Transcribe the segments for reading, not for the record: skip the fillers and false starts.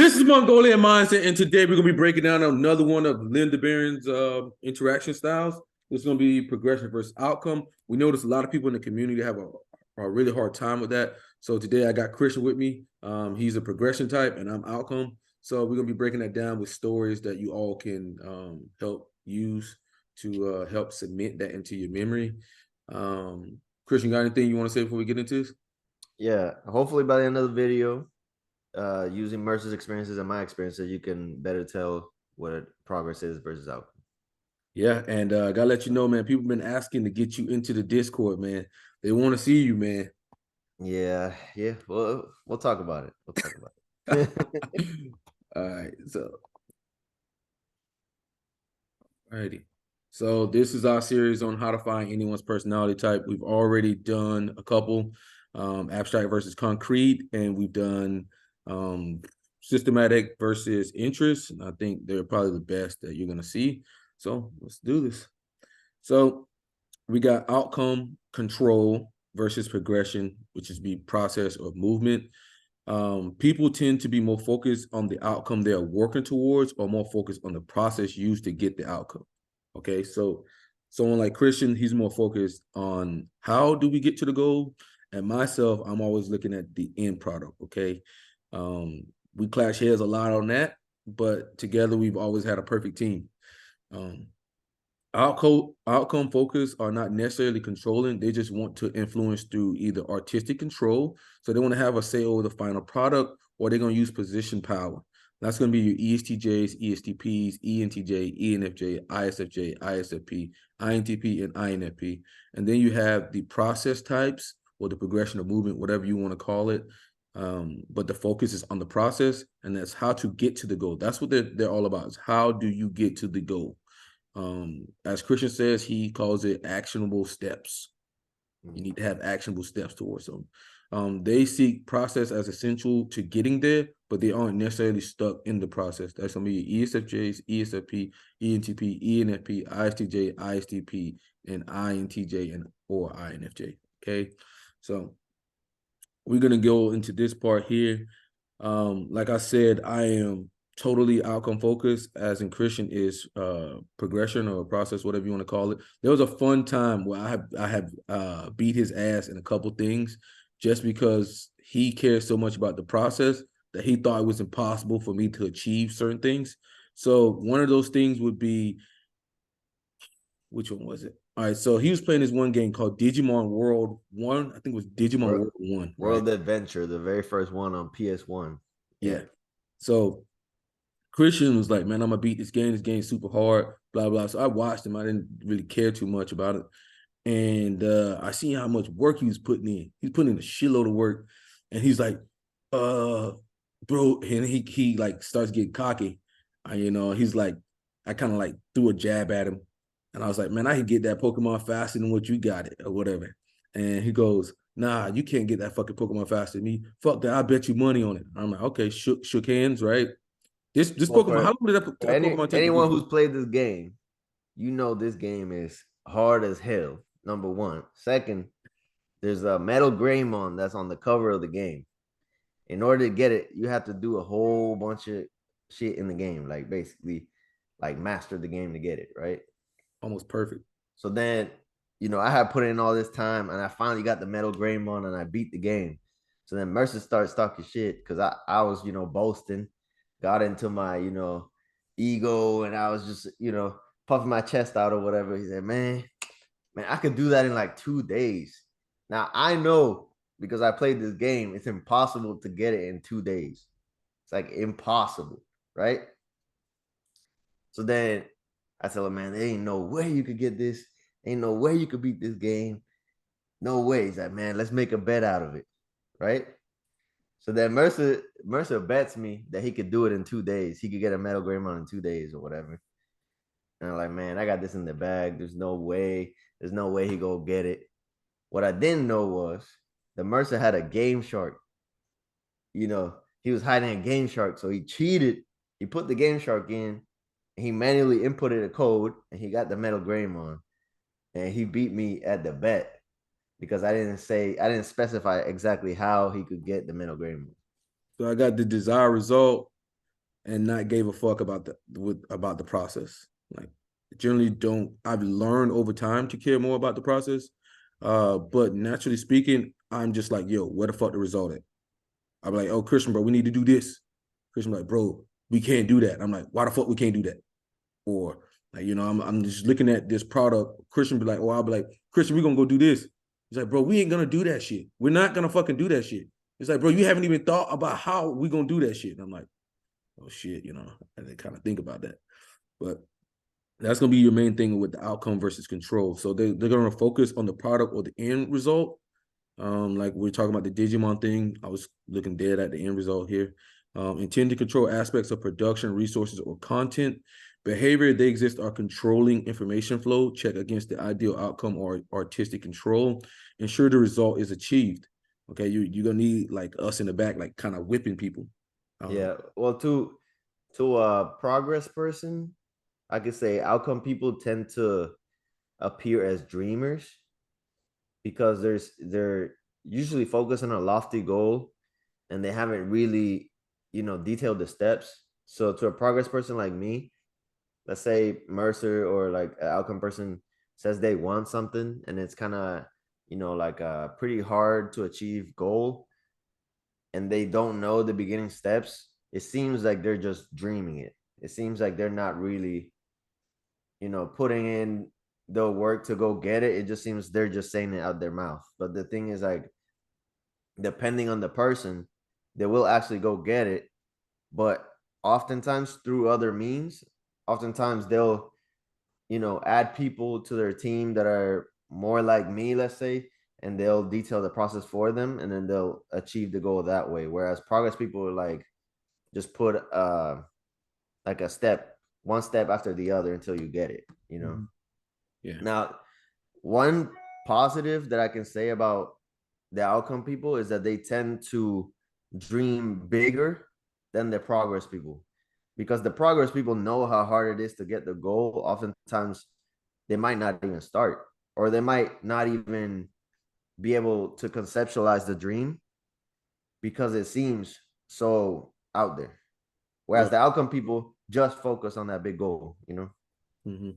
This is Mongolian Mindset, and today we're going to be breaking down another one of Linda Barron's interaction styles. This is going to be progression versus outcome. We notice a lot of people in the community have a really hard time with that. So today I got Christian with me. He's a progression type, and I'm outcome. So we're going to be breaking that down with stories that you all can help use to help cement that into your memory. Christian, got anything you want to say before we get into this? Yeah, hopefully by the end of the video, using Mercer's experiences and my experiences, you can better tell what progress is versus outcome. Yeah, and gotta let you know, man, people been asking to get you into the Discord, man. They want to see you, man. Yeah. We'll talk about it. We'll talk about it. All right, so alrighty. So this is our series on how to find anyone's personality type. We've already done a couple, abstract versus concrete, and we've done systematic versus interest. And I think they're probably the best that you're gonna see. So let's do this. So we got outcome control versus progression, which is the process of movement. People tend to be more focused on the outcome they are working towards or more focused on the process used to get the outcome. Okay, so someone like Christian, he's more focused on how do we get to the goal, and myself, I'm always looking at the end product. Okay, we clash heads a lot on that, but together we've always had a perfect team. um, outcome focus are not necessarily controlling. They just want to influence through either artistic control, so they want to have a say over the final product, or they're going to use position power. That's going to be your ESTJs, ESTPs, ENTJ, ENFJ, ISFJ, ISFP, INTP, and INFP. And then you have the process types, or the progression of movement, whatever you want to call it. But the focus is on the process, and that's how to get to the goal. That's what they're all about, is how do you get to the goal. As Christian says, he calls it actionable steps. You need to have actionable steps towards them. They seek process as essential to getting there, but they aren't necessarily stuck in the process. That's gonna be ESFJs, ESFP, ENTP, ENFP, ISTJ, ISTP, and INTJ and or INFJ. Okay, so we're gonna go into this part here. Like I said, I am totally outcome focused, as in Christian is progression or process, whatever you want to call it. There was a fun time where I have beat his ass in a couple things just because he cares so much about the process that he thought it was impossible for me to achieve certain things. So one of those things would be, which one was it? All right, so he was playing this one game called Digimon World 1. I think it was Digimon World 1, right? World Adventure, the very first one on PS1. Yeah. So Christian was like, man, I'm gonna beat this game. This game's super hard, blah, blah. So I watched him. I didn't really care too much about it. And I seen how much work he was putting in. He's putting in a shitload of work. And he's like, bro, and he like starts getting cocky. He's like, I kind of like threw a jab at him. And I was like, man, I can get that Pokemon faster than what you got it, or whatever. And he goes, nah, you can't get that fucking Pokemon faster than me. Fuck that, I bet you money on it. I'm like, okay, shook hands, right? This Well, Pokemon, how long did that Pokemon take to anyone get who's you? played this game, you know this game is hard as hell. Number one. Second, there's a Metal Greymon that's on the cover of the game. In order to get it, you have to do a whole bunch of shit in the game, like basically, like master the game to get it, right? Almost perfect. So then, I had put in all this time, and I finally got the Metal Greymon, and I beat the game. So then Mercer started talking shit because I was, boasting, got into my, ego, and I was just, puffing my chest out or whatever. He said, man, I could do that in like 2 days. Now I know because I played this game, it's impossible to get it in 2 days. It's like impossible, right? So then I tell him, man, there ain't no way you could get this. Ain't no way you could beat this game. No way. He's like, man, let's make a bet out of it, right? So then Mercer bets me that he could do it in 2 days. He could get a Metal Greymon in 2 days or whatever. And I'm like, man, I got this in the bag. There's no way. There's no way he go get it. What I didn't know was the Mercer had a Game Shark. He was hiding a Game Shark, so he cheated. He put the Game Shark in. He manually inputted a code, and he got the Metal Greymon. And he beat me at the bet because I didn't specify exactly how he could get the Metal Greymon. So I got the desired result. and not gave a fuck about the process. Like generally don't. I've learned over time to care more about the process. But naturally speaking, I'm just like, yo, where the fuck the result at? I'm like, oh, Christian, bro, we need to do this. Christian, like, bro, we can't do that. I'm like, why the fuck we can't do that? Or like, I'm just looking at this product. Christian be like, oh, I'll be like, Christian, we're gonna go do this. He's like, bro, we ain't gonna do that shit. We're not gonna fucking do that shit. It's like, bro, you haven't even thought about how we gonna do that shit. And I'm like, oh shit, I didn't kind of think about that. But that's gonna be your main thing with the outcome versus control. So they're gonna focus on the product or the end result. Like we're talking about the Digimon thing. I was looking dead at the end result here. Intend to control aspects of production, resources, or content. Behavior, they exist, are controlling information flow. Check against the ideal outcome or artistic control. Ensure the result is achieved. Okay, you're gonna need like us in the back, like kind of whipping people. Yeah. Well, to a progress person, I could say outcome people tend to appear as dreamers because they're usually focused on a lofty goal and they haven't really, detailed the steps. So to a progress person like me, let's say Mercer or like an outcome person says they want something and it's kind of, like a pretty hard to achieve goal and they don't know the beginning steps, it seems like they're just dreaming it. It seems like they're not really, putting in the work to go get it. It just seems they're just saying it out their mouth. But the thing is, like, depending on the person, they will actually go get it. But oftentimes through other means, oftentimes they'll, add people to their team that are more like me, let's say, and they'll detail the process for them and then they'll achieve the goal that way. Whereas progress people are like, just put like a step, one step after the other until you get it. Yeah. Now, one positive that I can say about the outcome people is that they tend to dream bigger than the progress people, because the progress people know how hard it is to get the goal. Oftentimes they might not even start, or they might not even be able to conceptualize the dream because it seems so out there. Whereas the outcome people just focus on that big goal.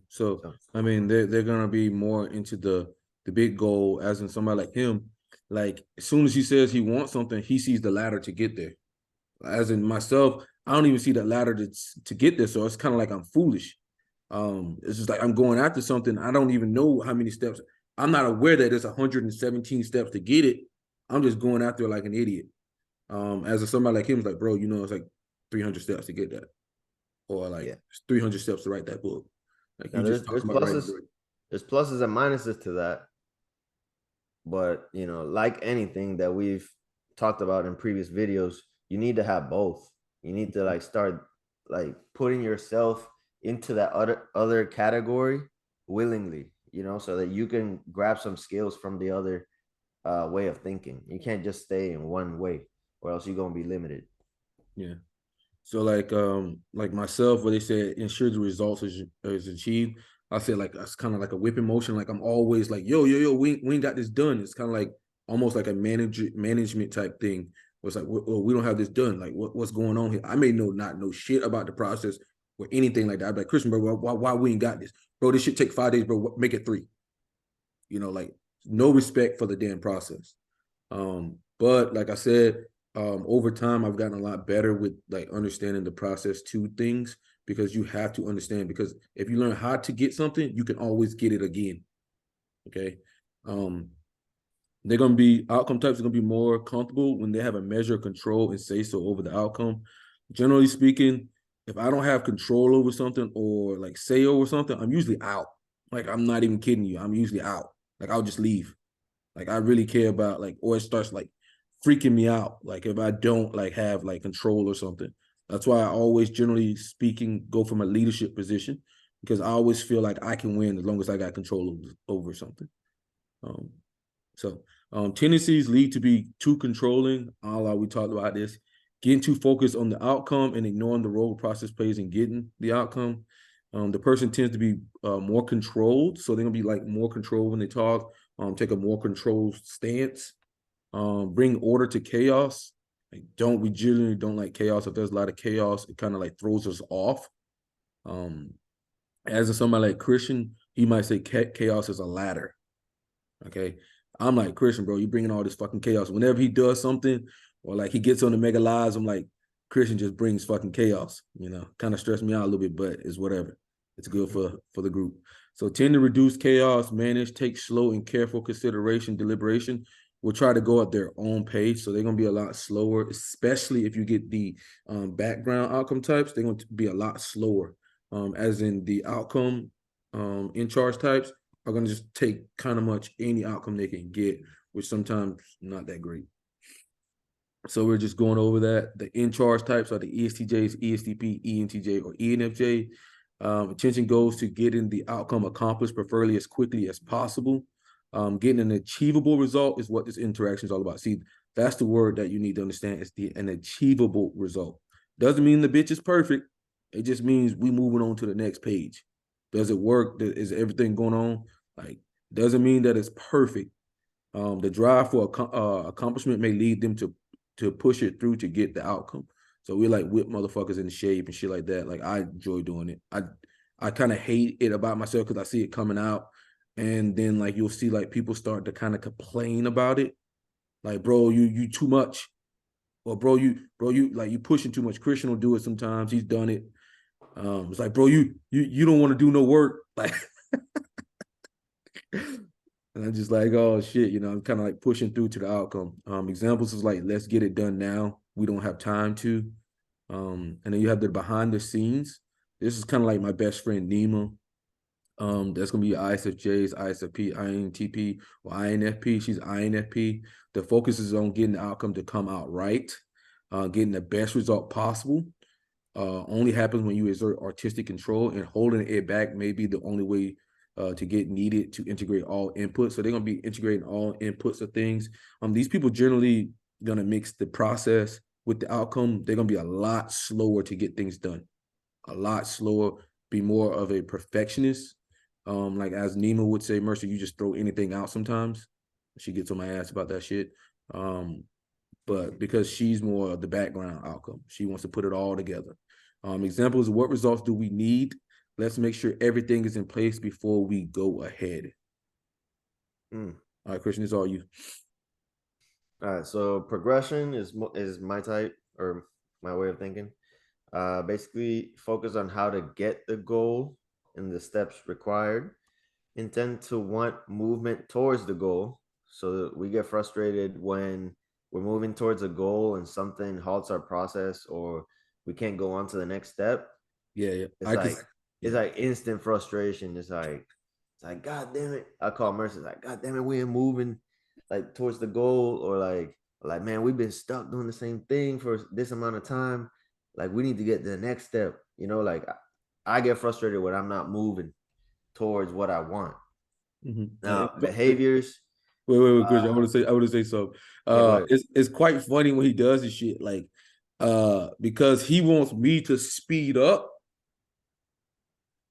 So I mean, they're gonna be more into the big goal, as in somebody like him. Like as soon as he says he wants something, he sees the ladder to get there. As in myself, I don't even see the ladder to get there. So it's kind of like I'm foolish. It's just like I'm going after something. I don't even know how many steps. I'm not aware that there's 117 steps to get it. I'm just going after it like an idiot. As a somebody like him, it's like, bro, it's like 300 steps to get that, or like 300 steps to write that book. Like Now you just there's talking about writing. there's pluses and minuses to that. But like anything that we've talked about in previous videos, you need to have both. You need to like start like putting yourself into that other category willingly, so that you can grab some skills from the other way of thinking. You can't just stay in one way, or else you're gonna be limited. Yeah. So like myself, where they said ensure the results is achieved. I said like that's kind of like a whipping motion. Like I'm always like, yo, we ain't got this done. It's kind of like almost like a management type thing. Where it's like, we don't have this done. Like what's going on here? I may not know shit about the process or anything like that. I'd be like, Christian, bro, why we ain't got this? Bro, this should take 5 days, bro. Make it 3. Like no respect for the damn process. But like I said, over time I've gotten a lot better with like understanding the process to things, because you have to understand, because if you learn how to get something, you can always get it again. Okay. They're gonna be outcome types are gonna be more comfortable when they have a measure of control and say so over the outcome. Generally speaking, if I don't have control over something or like say over something, I'm usually out. Like I'm not even kidding you. I'm usually out. Like I'll just leave. Like I really care about like, or it starts like freaking me out. Like if I don't like have like control or something. That's why I always, generally speaking, go from a leadership position, because I always feel like I can win as long as I got control over something. Um, so tendencies lead to be too controlling. We talked about this. Getting too focused on the outcome and ignoring the role the process plays in getting the outcome. The person tends to be more controlled, so they're gonna be like more controlled when they talk. Take a more controlled stance. Bring order to chaos. Like, we generally don't like chaos. If there's a lot of chaos, it kind of like throws us off. As in somebody like Christian, he might say chaos is a ladder. Okay. I'm like, Christian, bro, you bringing all this fucking chaos. Whenever he does something or like he gets on the mega lives, I'm like, Christian just brings fucking chaos, kind of stress me out a little bit, but it's whatever. It's good for the group. So tend to reduce chaos, manage, take slow and careful consideration, deliberation. Will try to go at their own pace. So they're going to be a lot slower, especially if you get the background outcome types. They're going to be a lot slower, as in the outcome in charge types are going to just take kind of much any outcome they can get, which sometimes not that great. So we're just going over that. The in charge types are the ESTJs, ESTP, ENTJ, or enfj. Attention goes to getting the outcome accomplished, preferably as quickly as possible. Getting an achievable result is what this interaction is all about. See, that's the word that you need to understand. It's an achievable result. Doesn't mean the bitch is perfect. It just means we moving on to the next page. Does it work? Is everything going on? Like, doesn't mean that it's perfect. The drive for accomplishment may lead them to push it through to get the outcome. So we like whip motherfuckers into shape and shit like that. Like, I enjoy doing it. I kind of hate it about myself because I see it coming out, and then like you'll see like people start to kind of complain about it. Like, bro, you too much, or bro, you like you pushing too much. Christian will do it sometimes. He's done it. It's like, bro, you don't want to do no work, like. And I'm just like, oh shit, I'm kind of like pushing through to the outcome. Examples is like, let's get it done now. We don't have time to. And then you have the behind the scenes. This is kind of like my best friend Nima. That's gonna be ISFJs, ISFP, INTP, or INFP. She's INFP. The focus is on getting the outcome to come out right, getting the best result possible. Only happens when you exert artistic control, and holding it back may be the only way to get needed to integrate all inputs. So they're gonna be integrating all inputs of things. These people generally gonna mix the process with the outcome. They're gonna be a lot slower to get things done, a lot slower. Be more of a perfectionist. Like as Nima would say, Mercer, you just throw anything out sometimes. She gets on my ass about that shit. But because she's more of the background outcome, she wants to put it all together. Examples of what results do we need? Let's make sure everything is in place before we go ahead. All right, Christian, it's all you. All right, so progression is my type or my way of thinking. Basically, focus on how to get the goal and the steps required. Intend to want movement towards the goal, so that we get frustrated when we're moving towards a goal and something halts our process or we can't go on to the next step. Yeah. It's like instant frustration. It's like God damn it. I call Mercy like God damn it, we ain't moving like towards the goal, or like man, we've been stuck doing the same thing for this amount of time. Like we need to get to the next step. Like I get frustrated when I'm not moving towards what I want. Now, behaviors. Wait, Christian. I want to say something. Yeah, It's quite funny when he does this shit, like, because he wants me to speed up,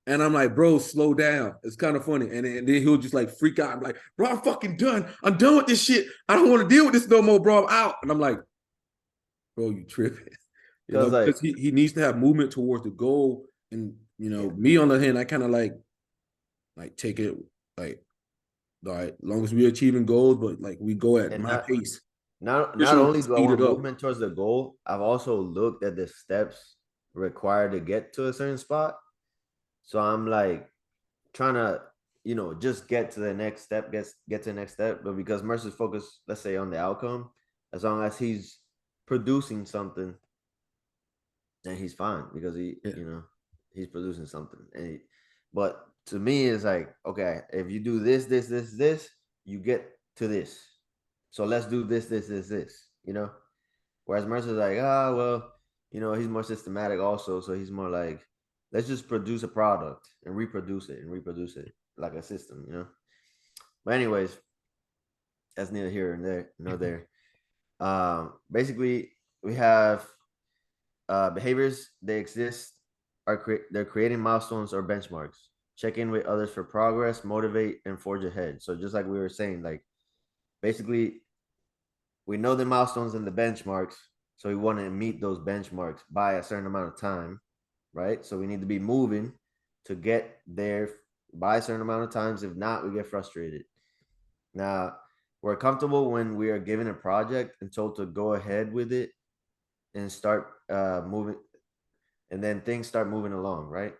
and I'm like, bro, slow down. It's kind of funny, and then he'll just like freak out. I'm like, bro, I'm fucking done. I'm done with this shit. I don't want to deal with this no more, bro. I'm out. And I'm like, bro, you tripping? Because he needs to have movement towards the goal, and me on the hand, I kind of like take it like, all right, as long as we're achieving goals, but like we go at my pace. Not only do I want movement towards the goal, I've also looked at the steps required to get to a certain spot. So I'm like trying to, just get to the next step, get to the next step. But because Mercer's focused, let's say, on the outcome, as long as he's producing something, then he's fine because he's producing something. But to me, it's like, okay, if you do this, you get to this. So let's do this. Whereas Mercer's like, well, he's more systematic also. So he's more like, let's just produce a product and reproduce it like a system. But anyways, that's neither here nor there. Basically, we have behaviors. They exist. They're creating milestones or benchmarks. Check in with others for progress, motivate, and forge ahead. So just like we were saying, like basically, we know the milestones and the benchmarks. So we want to meet those benchmarks by a certain amount of time, right? So we need to be moving to get there by a certain amount of times. If not, we get frustrated. Now, we're comfortable when we are given a project and told to go ahead with it and start moving, and then things start moving along, right?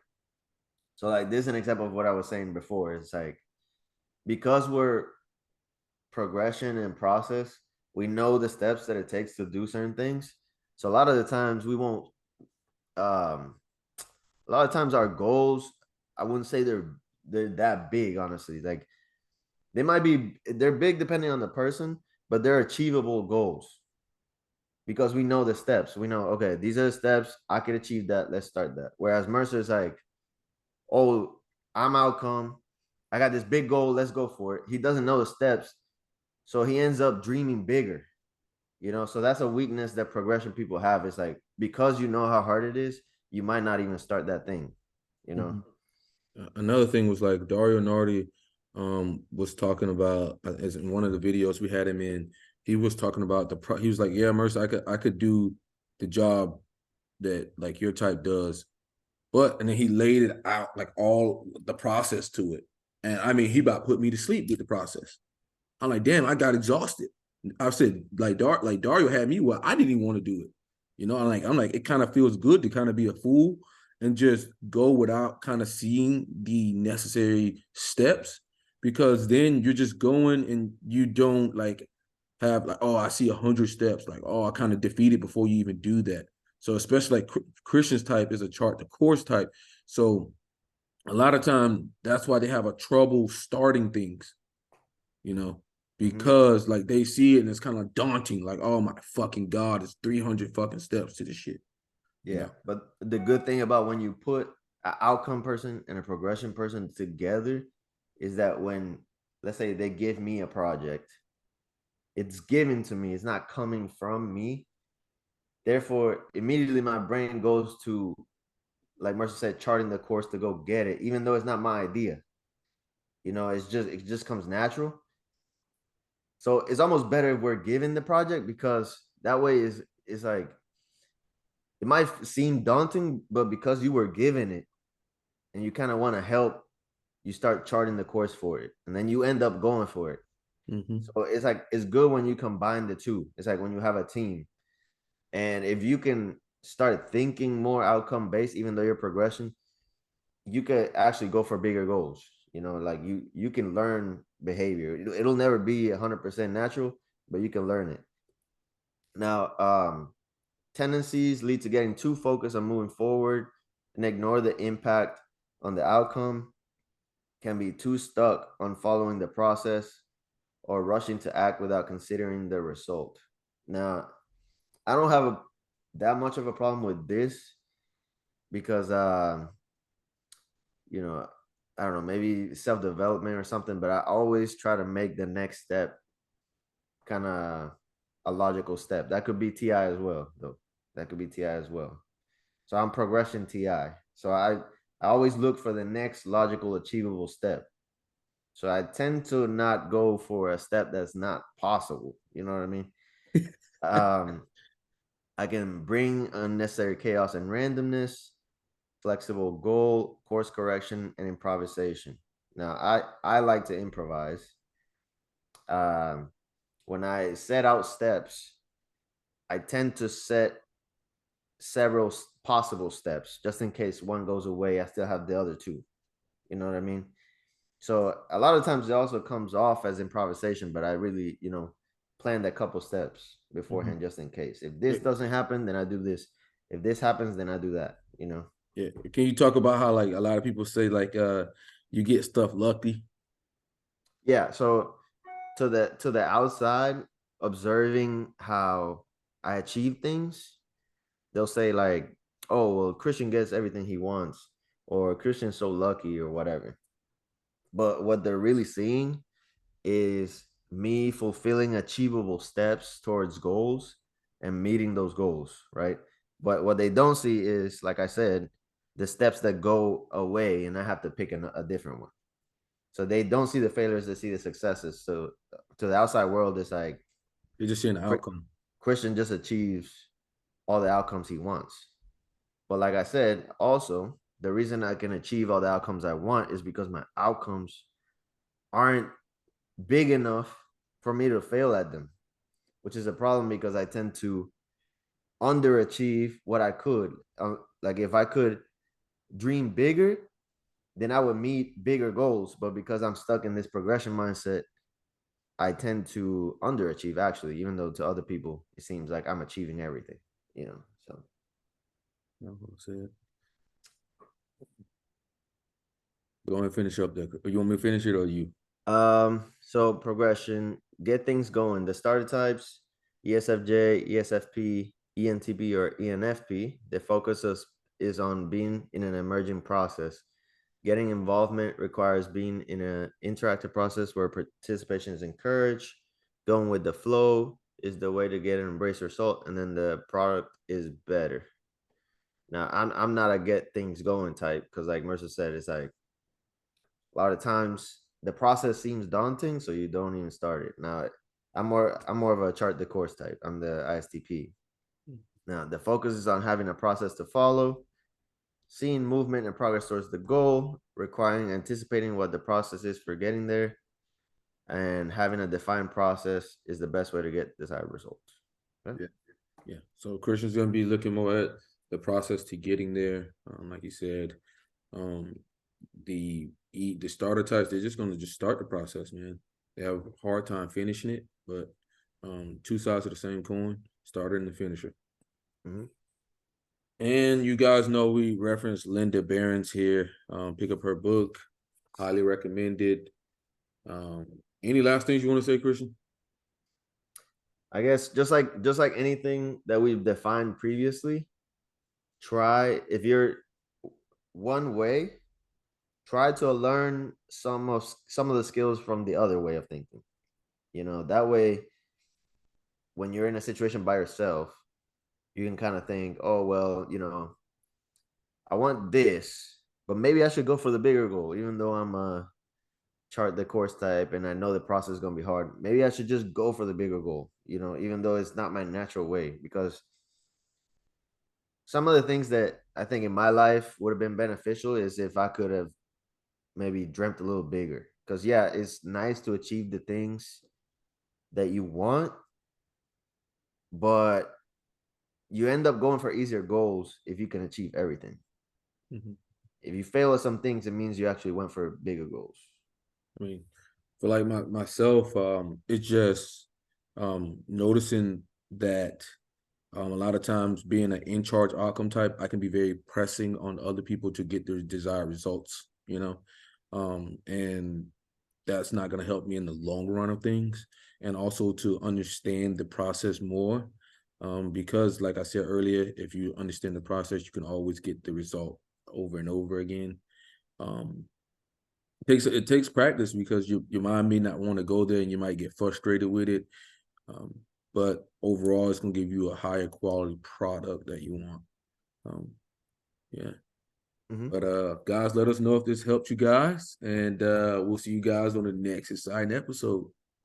So, like, this is an example of what I was saying before. It's like, because we're progression and process, we know the steps that it takes to do certain things. So a lot of the times we won't a lot of times our goals, I wouldn't say they're that big, honestly. Like, they're big depending on the person, but they're achievable goals because we know the steps. We know, okay, these are the steps. I could achieve that. Let's start that. Whereas Mercer's like, oh, I'm outcome. I got this big goal. Let's go for it. He doesn't know the steps. So he ends up dreaming bigger, So that's a weakness that progression people have. It's like, because you know how hard it is, you might not even start that thing. Another thing was like Dario Nardi was talking about, as in one of the videos we had him in, he was talking about he was like, yeah, Mercer, I could do the job that like your type does, but and then he laid it out like all the process to it, and I mean he about put me to sleep with the process. I'm like, damn, I got exhausted. I said, like Dario had me. Well, I didn't even want to do it. I'm like, it kind of feels good to kind of be a fool and just go without kind of seeing the necessary steps, because then you're just going and you don't like have like, oh, I see 100 steps. Like, oh, I kind of defeated before you even do that. So especially like Christian's type is a chart the course type. So a lot of time that's why they have a trouble starting things, you know, Mm-hmm. because like they see it and it's kind of daunting. Like, oh my fucking God, it's 300 fucking steps to this shit, you Yeah. know? But the good thing about when you put an outcome person and a progression person together is that when, let's say, they give me a project, it's given to me, it's not coming from me. Therefore, immediately my brain goes to, like Mercer said, charting the course to go get it, even though it's not my idea. It just comes natural. So it's almost better if we're given the project, because that way is like, it might seem daunting, but because you were given it and you kind of want to help, you start charting the course for it, and then you end up going for it. Mm-hmm. So it's like, it's good when you combine the two. It's like when you have a team, and if you can start thinking more outcome based, even though you're progression, you could actually go for bigger goals. Like, you can learn behavior. It'll never be 100% natural, but you can learn it. Now, tendencies lead to getting too focused on moving forward and ignore the impact on the outcome. Can be too stuck on following the process or rushing to act without considering the result. Now, I don't have that much of a problem with this because you know, I don't know, maybe self-development or something, but I always try to make the next step kind of a logical step. That could be TI as well, though. That could be TI as well. So I'm progression TI. So I always look for the next logical, achievable step. So I tend to not go for a step that's not possible. You know what I mean? Um, I can bring unnecessary chaos and randomness, flexible goal, course correction, and improvisation. Now, I like to improvise. Um, when I set out steps, I tend to set several possible steps just in case one goes away. I still have the other two. You know what I mean? So a lot of times it also comes off as improvisation, but I really, planned a couple steps Mm-hmm. beforehand just in case. If this Yeah, doesn't happen, then I do this. If this happens, then I do that. yeah. Can you talk about how like a lot of people say like you get stuff lucky? Yeah. So to the outside, observing how I achieve things, they'll say like, "Oh, well, Christian gets everything he wants," or "Christian's so lucky," or whatever. But what they're really seeing is me fulfilling achievable steps towards goals and meeting those goals, right? But what they don't see is, like I said, the steps that go away, and I have to pick a different one. So they don't see the failures; they see the successes. So to the outside world, it's like You're just seeing the outcome. Christian just achieves. all the outcomes he wants. But like I said, also the reason I can achieve all the outcomes I want is because my outcomes aren't big enough for me to fail at them, which is a problem because I tend to underachieve what I could. Like if I could dream bigger, then I would meet bigger goals. But because I'm stuck in this progression mindset, I tend to underachieve actually, even though to other people it seems like I'm achieving everything, you know. So That's what I said. Go ahead and finish up there. You want me to finish it or you? so progression, get things going. The starter types, ESFJ, ESFP, ENTP, or ENFP, the focus is on being in an emerging process. Getting involvement requires being in an interactive process where participation is encouraged. Going with the flow is the way to get an embrace result, and then the product is better. Now, I'm not a get things going type because, like Mercer said, it's like a lot of times the process seems daunting, so you don't even start it. Now, I'm more of a chart the course type. I'm the ISTP. Now, the focus is on having a process to follow, seeing movement and progress towards the goal, requiring anticipating what the process is for getting there, and having a defined process is the best way to get desired results. Okay? Yeah. Yeah. So Christian's gonna be looking more at the process to getting there. Like you said, um, the starter types, they're just gonna just start the process, man. They have a hard time finishing it, but two sides of the same coin, starter and the finisher. Mm-hmm. And you guys know we reference Linda Behrens here. Pick up her book, highly recommended. Any last things you want to say, Christian? I guess just like anything that we've defined previously, try if you're one way, try to learn some of the skills from the other way of thinking. That way when you're in a situation by yourself, you can kind of think, oh well, I want this, but maybe I should go for the bigger goal, even though I'm a chart the course type and I know the process is gonna be hard. Maybe I should just go for the bigger goal, even though it's not my natural way. Because some of the things that I think in my life would have been beneficial is if I could have maybe dreamt a little bigger. Because yeah, it's nice to achieve the things that you want, but you end up going for easier goals if you can achieve everything. Mm-hmm. If you fail at some things, it means you actually went for bigger goals. I mean, for like myself, it's just noticing that a lot of times being an in charge outcome type, I can be very pressing on other people to get their desired results, and that's not going to help me in the long run of things. And also to understand the process more, because like I said earlier, if you understand the process, you can always get the result over and over again. Um, it takes practice because your mind may not want to go there and you might get frustrated with it. Um, but overall, it's gonna give you a higher quality product that you want. Um, yeah. Mm-hmm. But guys, let us know if this helped you guys, and we'll see you guys on the next exciting episode.